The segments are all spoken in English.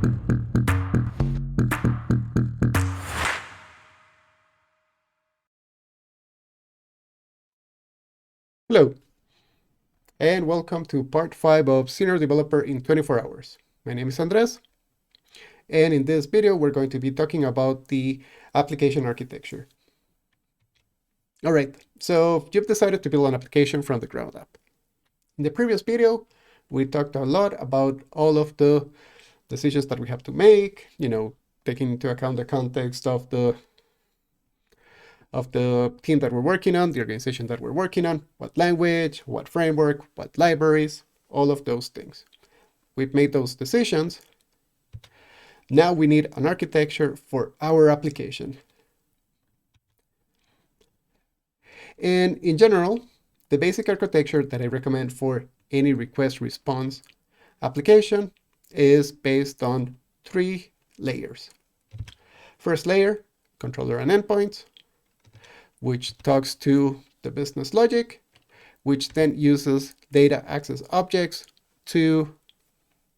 Hello, and welcome to part 5 of Senior Developer in 24 Hours. My name is Andres, and in this video we're going to be talking about the application architecture. All right, so you've decided to build an application from the ground up. In the previous video, we talked a lot about all of the decisions that we have to make, taking into account the context of the team that we're working on, the organization that we're working on, what language, what framework, what libraries, all of those things. We've made those decisions. Now we need an architecture for our application. And in general, the basic architecture that I recommend for any request response application is based on 3 layers. First layer, controller and endpoints, which talks to the business logic, which then uses data access objects to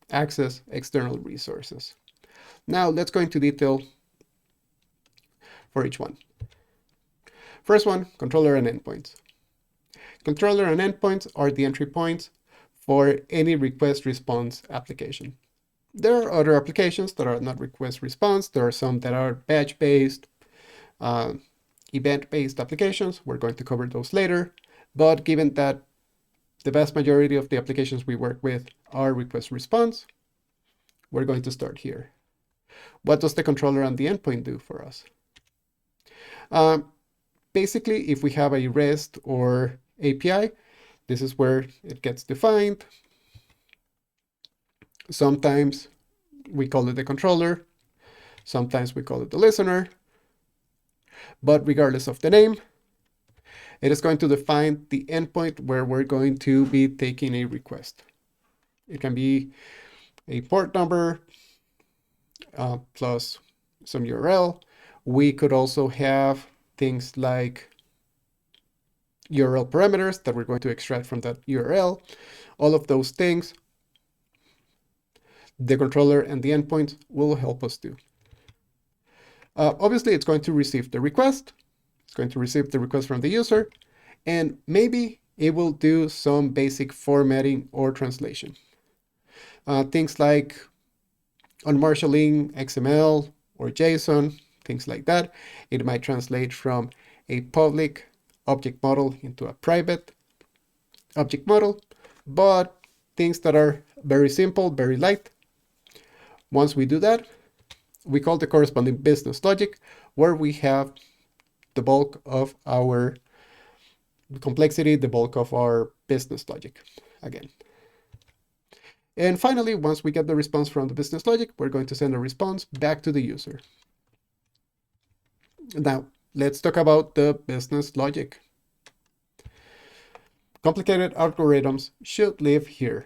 access external resources. Now let's go into detail for each one. First one, controller and endpoints. Controller and endpoints are the entry points for any request response application. There are other applications that are not request response. There are some that are batch-based, event-based applications. We're going to cover those later. But given that the vast majority of the applications we work with are request response, we're going to start here. What does the controller and the endpoint do for us? Basically, if we have a REST or API, this is where it gets defined. Sometimes we call it the controller. Sometimes we call it the listener. But regardless of the name, it is going to define the endpoint where we're going to be taking a request. It can be a port number plus some URL. We could also have things like URL parameters that we're going to extract from that URL. All of those things, the controller and the endpoint will help us do. Obviously, it's going to receive the request. It's going to receive the request from the user, and maybe it will do some basic formatting or translation. Things like unmarshalling XML or JSON, things like that. It might translate from a public object model into a private object model, but things that are very simple, very light. Once we do that, we call the corresponding business logic, where we have the bulk of our complexity, the bulk of our business logic again. And finally, once we get the response from the business logic, we're going to send a response back to the user. Now, let's talk about the business logic. Complicated algorithms should live here.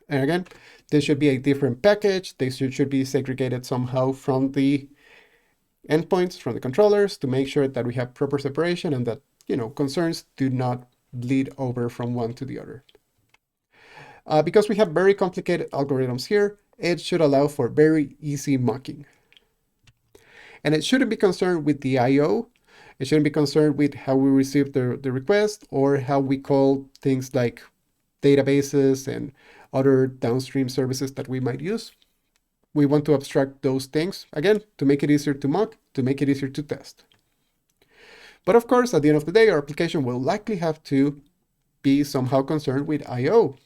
And again, this should be a different package. They should be segregated somehow from the endpoints, from the controllers, to make sure that we have proper separation and that, concerns do not bleed over from one to the other. Because we have very complicated algorithms here, it should allow for very easy mocking. And it shouldn't be concerned with the I/O. It shouldn't be concerned with how we receive the request or how we call things like databases and other downstream services that we might use. We want to abstract those things, again, to make it easier to mock, to make it easier to test. But of course, at the end of the day, our application will likely have to be somehow concerned with I/O.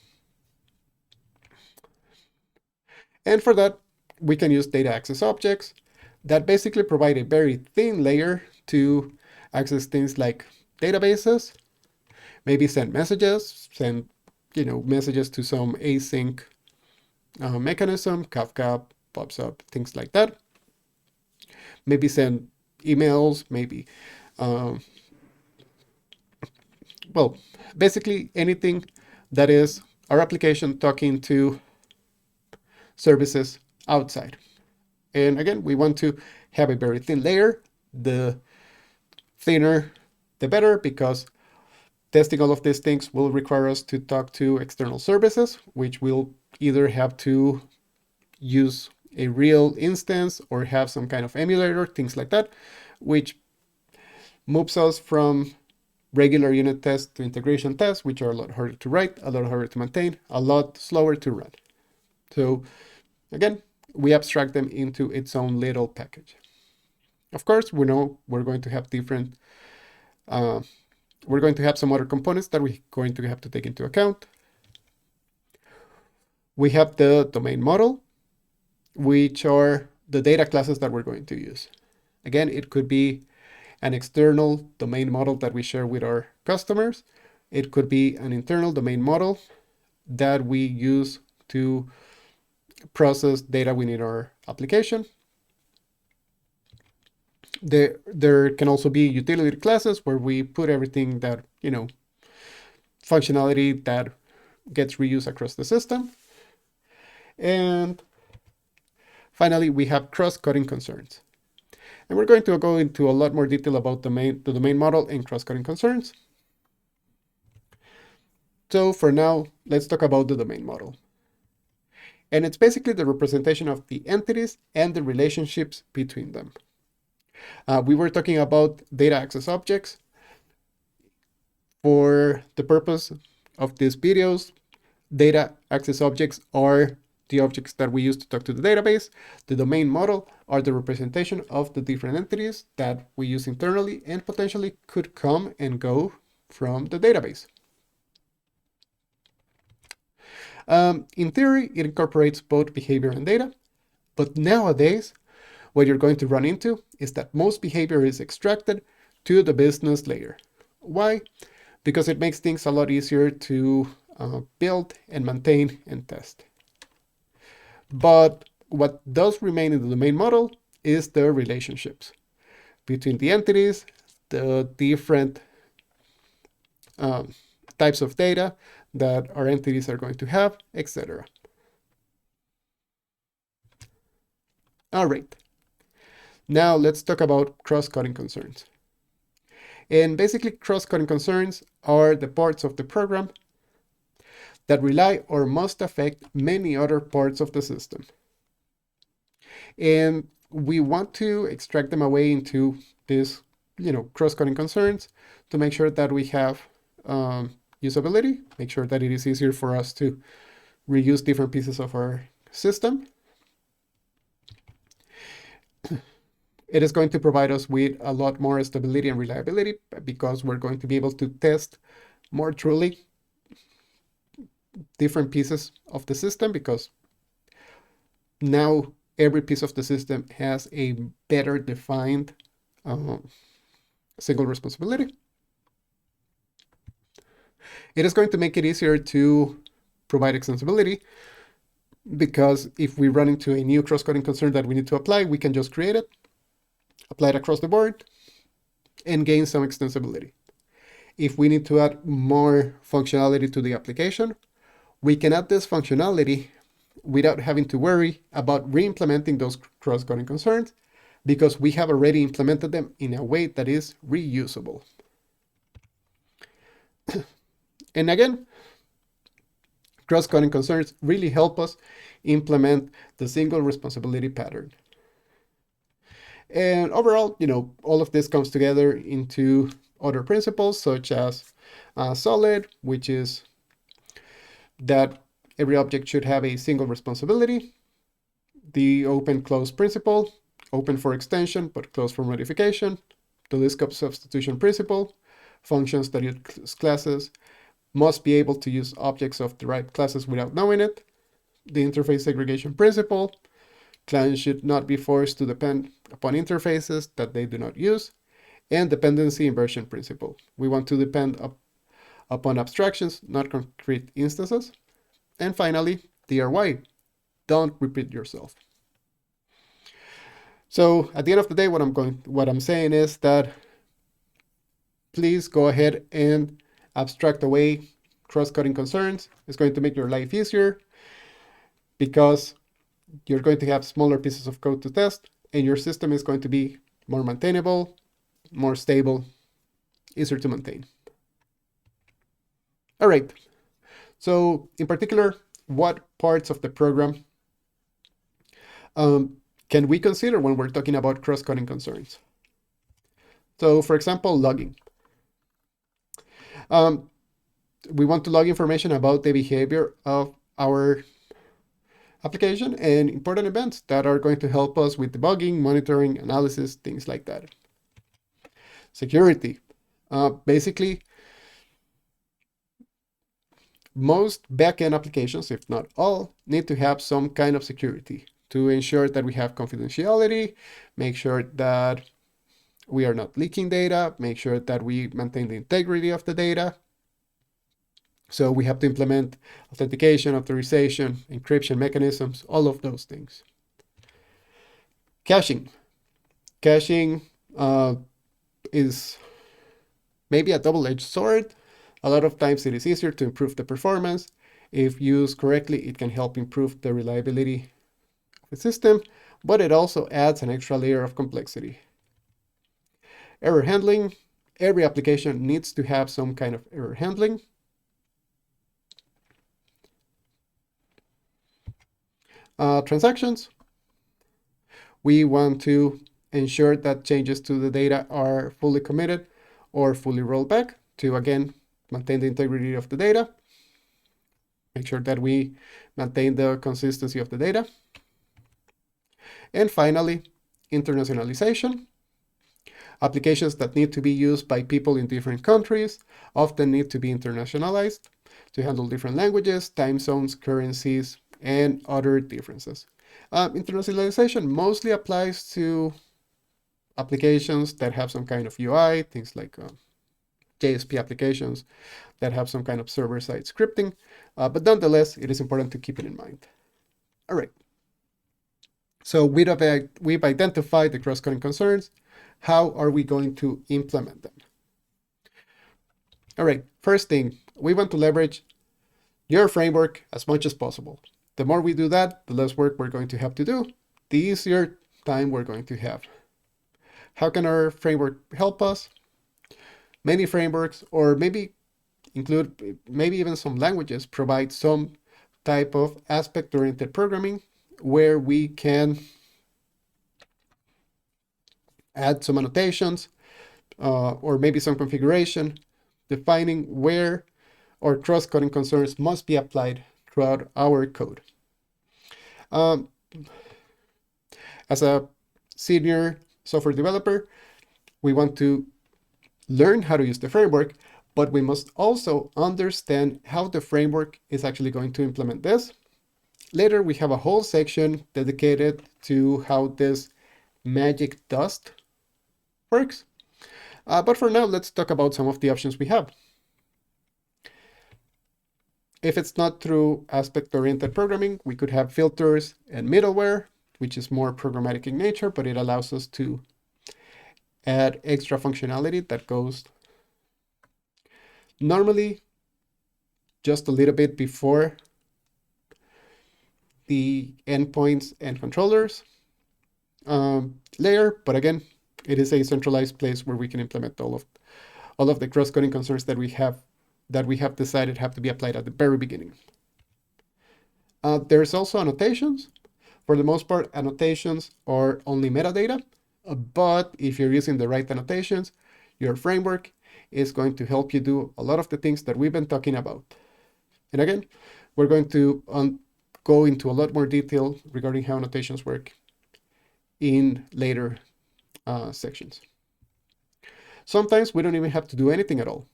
And for that, we can use data access objects that basically provide a very thin layer to access things like databases, maybe send messages, send messages to some async mechanism, Kafka pops up, things like that. Maybe send emails, maybe, well, basically anything that is our application talking to services outside. And again, we want to have a very thin layer. The thinner, the better, because testing all of these things will require us to talk to external services, which we'll either have to use a real instance or have some kind of emulator, things like that, which moves us from regular unit tests to integration tests, which are a lot harder to write, a lot harder to maintain, a lot slower to run. So again, we abstract them into its own little package. Of course, we know we're going to have different, we're going to have some other components that we're going to have to take into account. We have the domain model, which are the data classes that we're going to use. Again, it could be an external domain model that we share with our customers. It could be an internal domain model that we use to process data within our application. There can also be utility classes where we put everything that, functionality that gets reused across the system. And finally, we have cross-cutting concerns. And we're going to go into a lot more detail about the domain model and cross-cutting concerns. So for now, let's talk about the domain model. And it's basically the representation of the entities and the relationships between them. We were talking about data access objects. For the purpose of these videos, data access objects are the objects that we use to talk to the database. The domain model are the representation of the different entities that we use internally and potentially could come and go from the database. In theory, it incorporates both behavior and data, but nowadays, what you're going to run into is that most behavior is extracted to the business layer. Why? Because it makes things a lot easier to build and maintain and test. But what does remain in the domain model is the relationships between the entities, the different types of data that our entities are going to have, etc. All right. Now let's talk about cross-cutting concerns. And basically, cross-cutting concerns are the parts of the program that rely or must affect many other parts of the system. And we want to extract them away into these, cross-cutting concerns to make sure that we have usability, make sure that it is easier for us to reuse different pieces of our system. It is going to provide us with a lot more stability and reliability because we're going to be able to test more truly different pieces of the system, because now every piece of the system has a better defined single responsibility. It is going to make it easier to provide extensibility, because if we run into a new cross-cutting concern that we need to apply, we can just create it, apply it across the board, and gain some extensibility. If we need to add more functionality to the application, we can add this functionality without having to worry about re-implementing those cross-cutting concerns, because we have already implemented them in a way that is reusable. And again, cross-cutting concerns really help us implement the single responsibility pattern. And overall, all of this comes together into other principles, such as solid, which is that every object should have a single responsibility. The open-close principle, open for extension, but close for modification. The list substitution principle, functions that use classes must be able to use objects of derived classes without knowing it. The interface segregation principle, clients should not be forced to depend upon interfaces that they do not use. And dependency inversion principle, we want to depend upon abstractions, not concrete instances. And finally, DRY, don't repeat yourself. So at the end of the day, what I'm saying is that please go ahead and abstract away cross-cutting concerns. It's going to make your life easier, because you're going to have smaller pieces of code to test, and your system is going to be more maintainable, more stable, easier to maintain. All right. So in particular, what parts of the program can we consider when we're talking about cross-cutting concerns? So, for example, logging. Um, we want to log information about the behavior of our application and important events that are going to help us with debugging, monitoring, analysis, things like that. Security. Basically, most backend applications, if not all, need to have some kind of security to ensure that we have confidentiality, make sure that we are not leaking data, make sure that we maintain the integrity of the data. So we have to implement authentication, authorization, encryption mechanisms, all of those things. Caching. Caching is maybe a double-edged sword. A lot of times it is easier to improve the performance. If used correctly, it can help improve the reliability of the system, but it also adds an extra layer of complexity. Error handling. Every application needs to have some kind of error handling. Transactions. We want to ensure that changes to the data are fully committed or fully rolled back to, again, maintain the integrity of the data. Make sure that we maintain the consistency of the data. And finally, internationalization. Applications that need to be used by people in different countries often need to be internationalized to handle different languages, time zones, currencies, and other differences. Internationalization mostly applies to applications that have some kind of UI, things like JSP applications that have some kind of server-side scripting, but nonetheless, it is important to keep it in mind. All right. So we've identified the cross-cutting concerns. How are we going to implement them? All right, first thing, we want to leverage your framework as much as possible. The more we do that, the less work we're going to have to do, the easier time we're going to have. How can our framework help us? Many frameworks, or maybe even some languages, provide some type of aspect-oriented programming where we can add some annotations or maybe some configuration defining where our cross-cutting concerns must be applied throughout our code. As a senior software developer, we want to learn how to use the framework, but we must also understand how the framework is actually going to implement this. Later, we have a whole section dedicated to how this magic dust works. But for now, let's talk about some of the options we have. If it's not through aspect-oriented programming, we could have filters and middleware, which is more programmatic in nature, but it allows us to add extra functionality that goes normally just a little bit before the endpoints and controllers layer. But again, it is a centralized place where we can implement all of the cross-cutting concerns that we have decided have to be applied at the very beginning. There's also annotations. For the most part, annotations are only metadata, but if you're using the right annotations, your framework is going to help you do a lot of the things that we've been talking about. And again, we're going to go into a lot more detail regarding how annotations work in later sections. Sometimes we don't even have to do anything at all.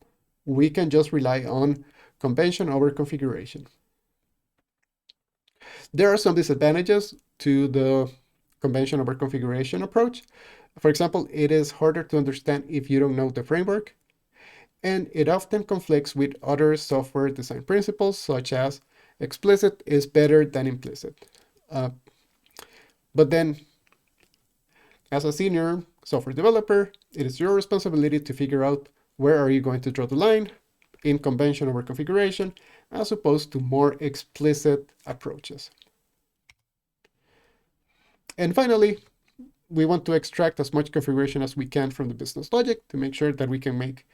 We can just rely on convention over configuration. There are some disadvantages to the convention over configuration approach. For example, it is harder to understand if you don't know the framework, and it often conflicts with other software design principles, such as explicit is better than implicit. But then, as a senior software developer, it is your responsibility to figure out where are you going to draw the line in convention over configuration, as opposed to more explicit approaches. And finally, we want to extract as much configuration as we can from the business logic to make sure that we can make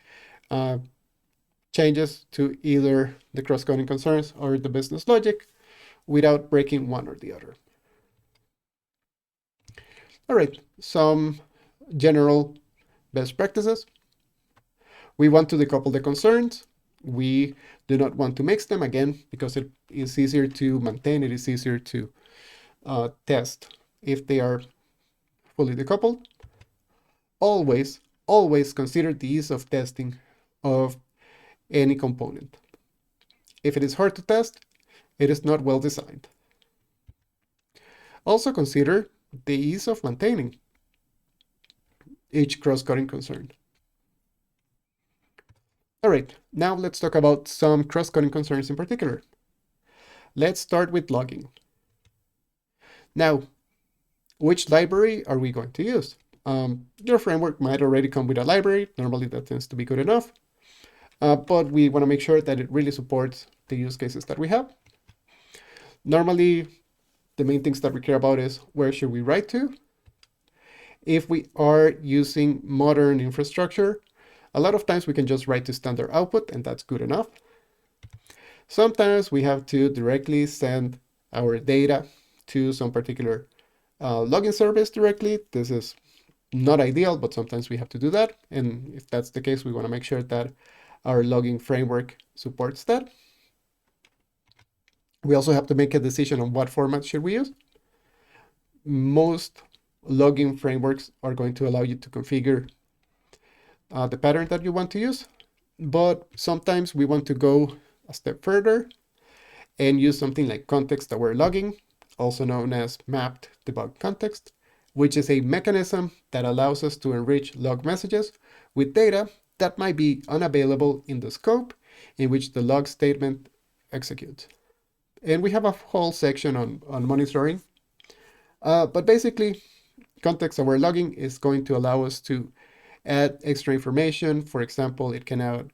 changes to either the cross-cutting concerns or the business logic without breaking one or the other. All right, some general best practices. We want to decouple the concerns. We do not want to mix them again because it is easier to maintain. It is easier to test if they are fully decoupled. Always, always consider the ease of testing of any component. If it is hard to test, it is not well designed. Also consider the ease of maintaining each cross-cutting concern. All right, now let's talk about some cross-cutting concerns in particular. Let's start with logging. Now, which library are we going to use? Your framework might already come with a library. Normally that tends to be good enough. But we want to make sure that it really supports the use cases that we have. Normally, the main things that we care about is where should we write to? If we are using modern infrastructure, a lot of times we can just write to standard output, and that's good enough. Sometimes we have to directly send our data to some particular login service directly. This is not ideal, but sometimes we have to do that. And if that's the case, we want to make sure that our logging framework supports that. We also have to make a decision on what format should we use. Most logging frameworks are going to allow you to configure the pattern that you want to use, but sometimes we want to go a step further and use something like context-aware logging, also known as mapped debug context, which is a mechanism that allows us to enrich log messages with data that might be unavailable in the scope in which the log statement executes. And we have a whole section on monitoring. But basically, context-aware logging is going to allow us to add extra information. For example, it can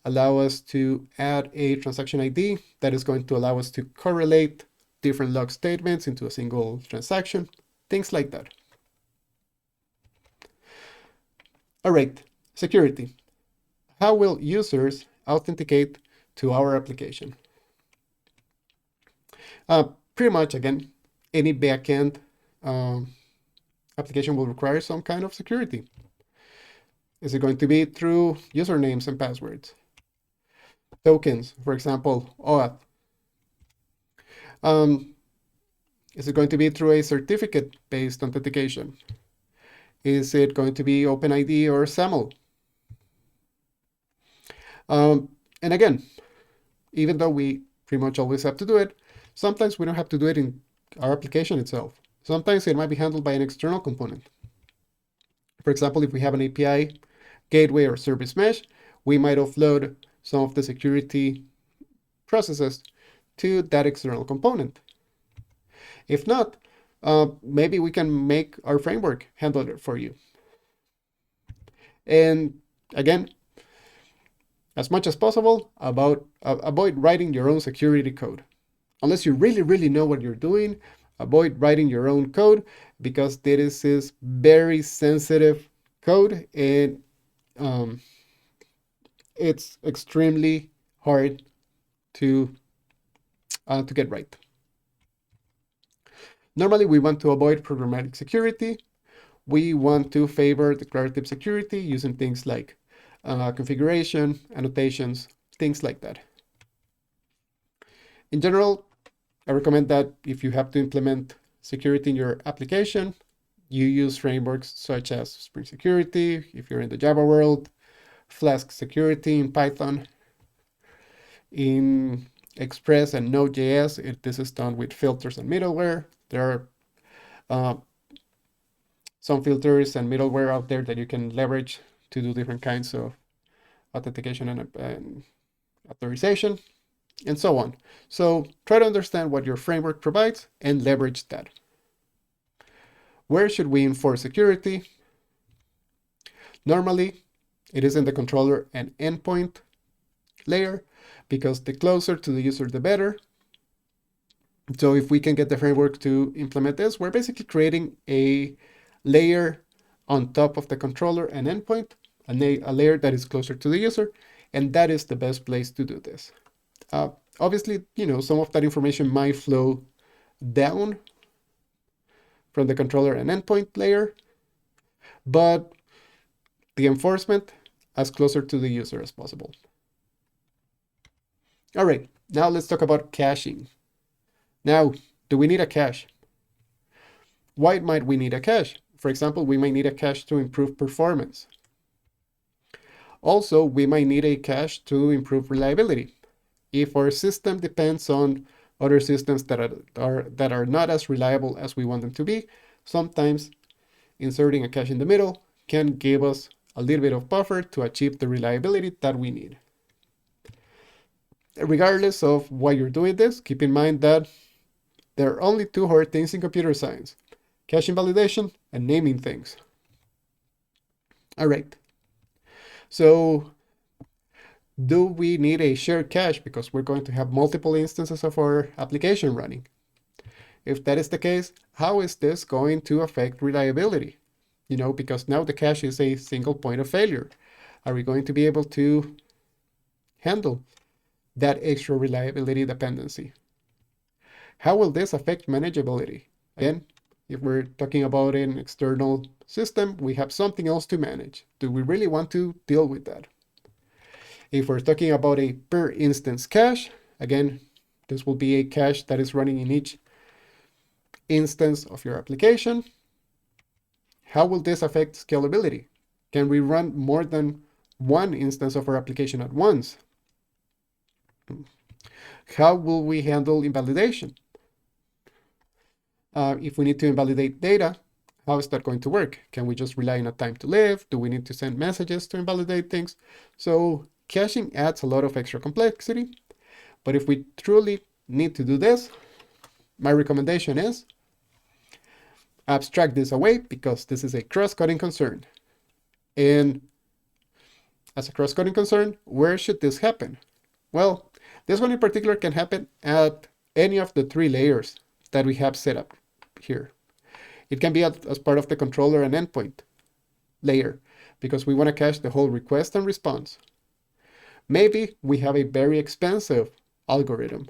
allow us to add a transaction ID that is going to allow us to correlate different log statements into a single transaction, things like that. All right, security. How will users authenticate to our application? Pretty much, again, any backend application will require some kind of security. Is it going to be through usernames and passwords? Tokens, for example, OAuth. Is it going to be through a certificate-based authentication? Is it going to be OpenID or SAML? And again, even though we pretty much always have to do it, sometimes we don't have to do it in our application itself. Sometimes it might be handled by an external component. For example, if we have an API, gateway, or service mesh, we might offload some of the security processes to that external component. If not, maybe we can make our framework handle it for you. And again, as much as possible, avoid writing your own security code. Unless you really, really know what you're doing, avoid writing your own code because this is very sensitive code and it's extremely hard to get right. Normally, we want to avoid programmatic security. We want to favor declarative security using things like configuration, annotations, things like that. In general, I recommend that if you have to implement security in your application, you use frameworks such as Spring Security, if you're in the Java world, Flask Security in Python. In Express and Node.js, this is done with filters and middleware. There are some filters and middleware out there that you can leverage to do different kinds of authentication and authorization, and so on. So try to understand what your framework provides and leverage that. Where should we enforce security? Normally, it is in the controller and endpoint layer, because the closer to the user, the better. So if we can get the framework to implement this, we're basically creating a layer on top of the controller and endpoint, a layer that is closer to the user, and that is the best place to do this. Obviously, some of that information might flow down from the controller and endpoint layer, but the enforcement as closer to the user as possible. All right, now let's talk about caching. Now, do we need a cache? Why might we need a cache? For example, we might need a cache to improve performance. Also, we might need a cache to improve reliability. If our system depends on other systems that are not as reliable as we want them to be, sometimes inserting a cache in the middle can give us a little bit of buffer to achieve the reliability that we need. Regardless of why you're doing this, keep in mind that there are only two hard things in computer science: cache invalidation and naming things. All right. So do we need a shared cache because we're going to have multiple instances of our application running? If that is the case, how is this going to affect reliability? Because now the cache is a single point of failure. Are we going to be able to handle that extra reliability dependency? How will this affect manageability? Again, if we're talking about an external system, we have something else to manage. Do we really want to deal with that? If we're talking about a per instance cache, again, this will be a cache that is running in each instance of your application. How will this affect scalability? Can we run more than one instance of our application at once? How will we handle invalidation? If we need to invalidate data, how is that going to work? Can we just rely on a time to live? Do we need to send messages to invalidate things? So caching adds a lot of extra complexity. But if we truly need to do this, my recommendation is abstract this away, because this is a cross-cutting concern. And as a cross-cutting concern, where should this happen? Well, this one in particular can happen at any of the three layers that we have set up here. It can be as part of the controller and endpoint layer, because we want to cache the whole request and response. Maybe we have a very expensive algorithm,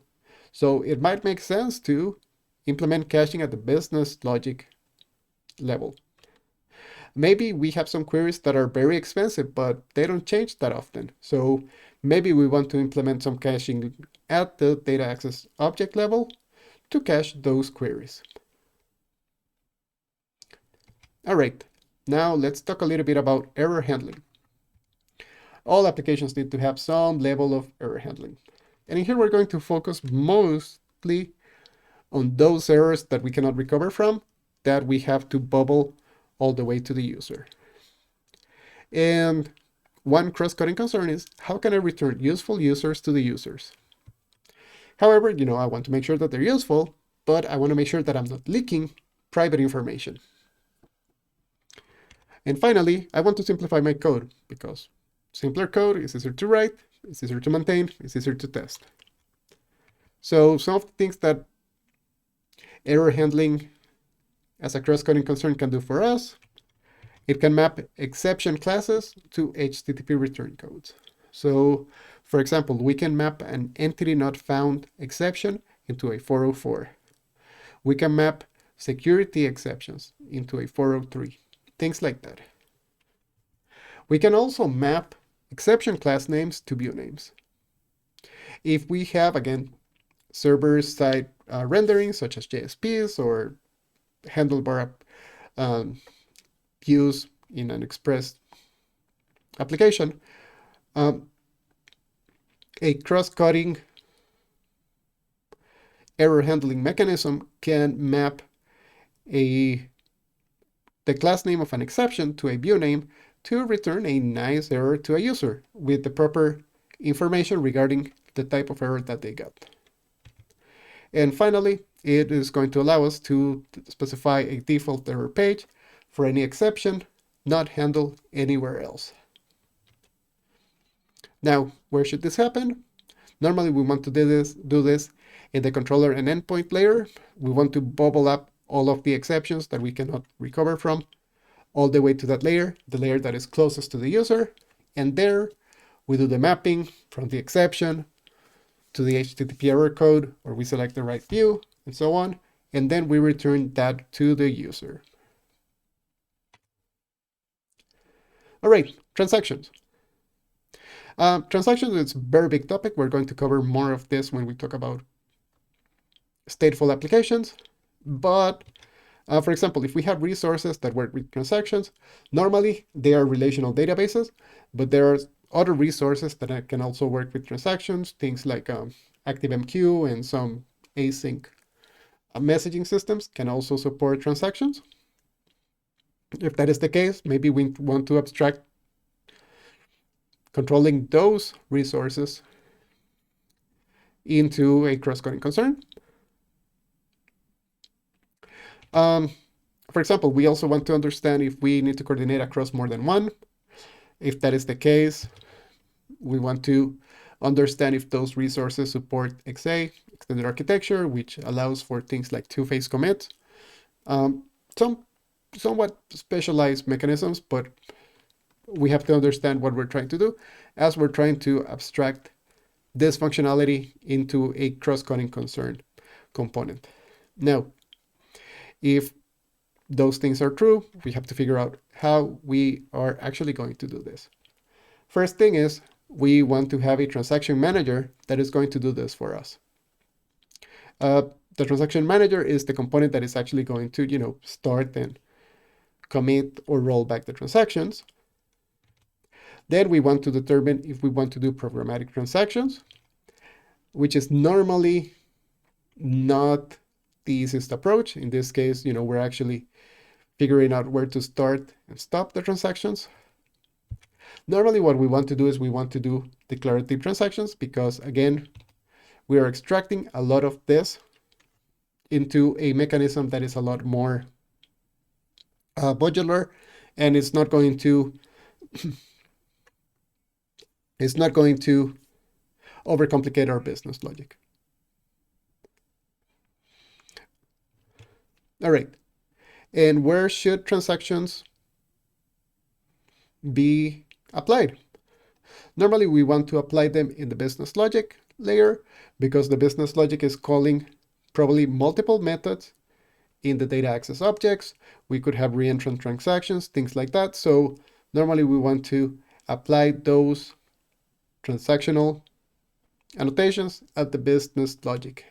so it might make sense to implement caching at the business logic level. Maybe we have some queries that are very expensive, but they don't change that often. So maybe we want to implement some caching at the data access object level to cache those queries. All right, now let's talk a little bit about error handling. All applications need to have some level of error handling. And in here, we're going to focus mostly on those errors that we cannot recover from, that we have to bubble all the way to the user. And one cross-cutting concern is, how can I return useful users to the users? However, I want to make sure that they're useful, but I want to make sure that I'm not leaking private information. And finally, I want to simplify my code, because simpler code is easier to write, it's easier to maintain, it's easier to test. So some of the things that error handling as a cross-cutting concern can do for us: it can map exception classes to HTTP return codes. So, for example, we can map an entity not found exception into a 404. We can map security exceptions into a 403, things like that. We can also map exception class names to view names. If we have, again, server-side rendering, such as JSPs or handlebar views in an Express application, a cross-cutting error handling mechanism can map the class name of an exception to a view name to return a nice error to a user with the proper information regarding the type of error that they got. And finally, it is going to allow us to specify a default error page for any exception not handled anywhere else. Now, where should this happen? Normally, we want to do this in the controller and endpoint layer. We want to bubble up all of the exceptions that we cannot recover from all the way to that layer, the layer that is closest to the user. And there, we do the mapping from the exception to the HTTP error code, or we select the right view, and so on. and then we return that to the user. All right, transactions. Transactions is a very big topic. We're going to cover more of this when we talk about stateful applications. But for example, if we have resources that work with transactions, normally they are relational databases, but there are other resources that can also work with transactions, things like ActiveMQ and some async messaging systems can also support transactions. If that is the case, maybe we want to abstract controlling those resources into a cross-cutting concern. For example, we also want to understand if we need to coordinate across more than one. If that is the case, we want to understand if those resources support XA, extended architecture, which allows for things like two-phase commits. Some somewhat specialized mechanisms, but we have to understand what we're trying to do as we're trying to abstract this functionality into a cross-cutting concern component. Now, if those things are true, we have to figure out how we are actually going to do this. First thing is, we want to have a transaction manager that is going to do this for us. The transaction manager is the component that is actually going to, start and commit or roll back the transactions. Then we want to determine if we want to do programmatic transactions, which is normally not the easiest approach. In this case, we're actually figuring out where to start and stop the transactions. Normally what we want to do is we want to do declarative transactions because, again, we are extracting a lot of this into a mechanism that is a lot more modular, and it's not going to overcomplicate our business logic. All right. And where should transactions be applied? Normally, we want to apply them in the business logic layer because the business logic is calling probably multiple methods in the data access objects. We could have reentrant transactions, things like that. So normally we want to apply those transactional annotations at the business logic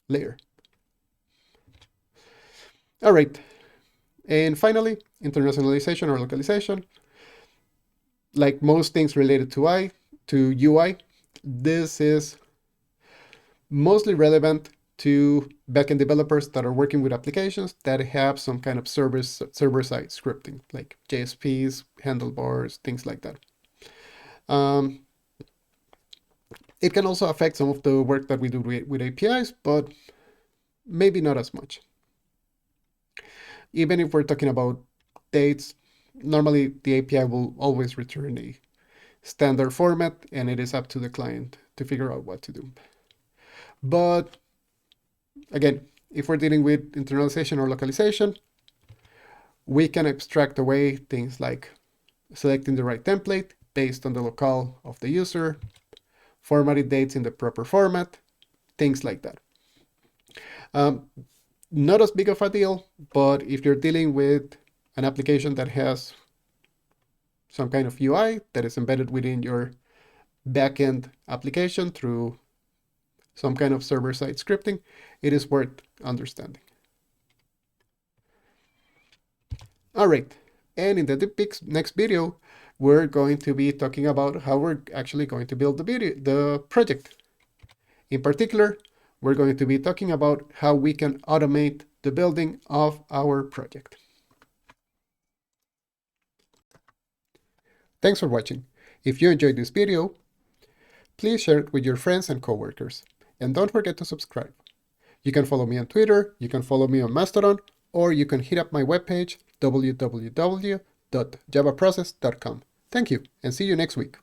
layer. All right. And finally, internationalization or localization. Like most things related to UI, this is mostly relevant to backend developers that are working with applications that have some kind of server-side scripting, like JSPs, handlebars, things like that. It can also affect some of the work that we do with APIs, but maybe not as much. Even if we're talking about dates, normally the API will always return a standard format, and it is up to the client to figure out what to do. But again, if we're dealing with internalization or localization, we can abstract away things like selecting the right template based on the locale of the user, formatting dates in the proper format, things like that. Not as big of a deal, but if you're dealing with an application that has some kind of UI that is embedded within your backend application through some kind of server-side scripting, it is worth understanding. All right, and in the next video, we're going to be talking about how we're actually going to build the project. In particular, we're going to be talking about how we can automate the building of our project. Thanks for watching. If you enjoyed this video, please share it with your friends and coworkers. And don't forget to subscribe. You can follow me on Twitter, you can follow me on Mastodon, or you can hit up my webpage, www.javaprocess.com. Thank you, and see you next week.